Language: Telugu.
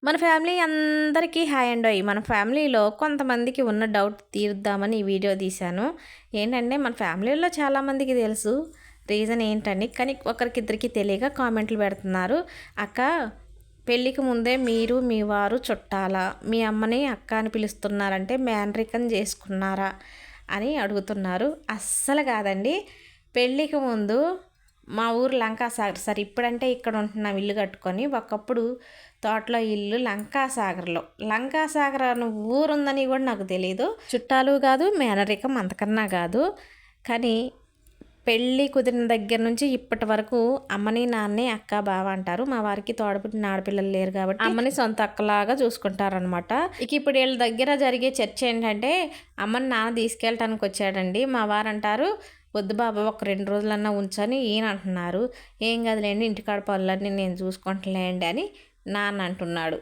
మన ఫ్యామిలీ అందరికీ హాయ్ అండోయ్. మన ఫ్యామిలీలో కొంతమందికి ఉన్న డౌట్ తీరుద్దామని ఈ వీడియో తీశాను. ఏంటంటే మన ఫ్యామిలీలో చాలామందికి తెలుసు రీజన్ ఏంటని, కానీ ఒకరికిద్దరికి తెలియక కామెంట్లు పెడుతున్నారు. అక్క, పెళ్ళికి ముందే మీరు మీ వారు చుట్టాలా, మీ అమ్మని అక్క అని పిలుస్తున్నారంటే మేనరికం చేసుకున్నారా అని అడుగుతున్నారు. అస్సలు కాదండి. పెళ్ళికి ముందు మా ఊరు లంకాసాగర్ సార్, ఇప్పుడంటే ఇక్కడ ఉంటున్నాం ఇల్లు కట్టుకొని. ఒకప్పుడు తోటలో ఇల్లు లంకాసాగర్ అని ఊరుందని కూడా నాకు తెలియదు. చుట్టాలు కాదు, మేనరికం అంతకన్నా కాదు. కానీ పెళ్ళి కుదిరిన దగ్గర నుంచి ఇప్పటి వరకు అమ్మని నాన్నే అక్క బావ అంటారు. మా వారికి తోడపుట్టిన ఆడపిల్లలు లేరు కాబట్టి అమ్మని సొంత అక్కలాగా చూసుకుంటారనమాట. ఇక ఇప్పుడు వీళ్ళ దగ్గర జరిగే చర్చ ఏంటంటే, అమ్మని నాన్న తీసుకెళ్ళటానికి వచ్చాడండి. మా వారు అంటారు, వద్దు బాబా ఒక 2 రోజులన్నా ఉంచని ఈయన అంటున్నారు. ఏం కదలేండి, ఇంటికాడ పనులన్నీ నేను చూసుకుంటలేండి అని నాన్న అంటున్నాడు.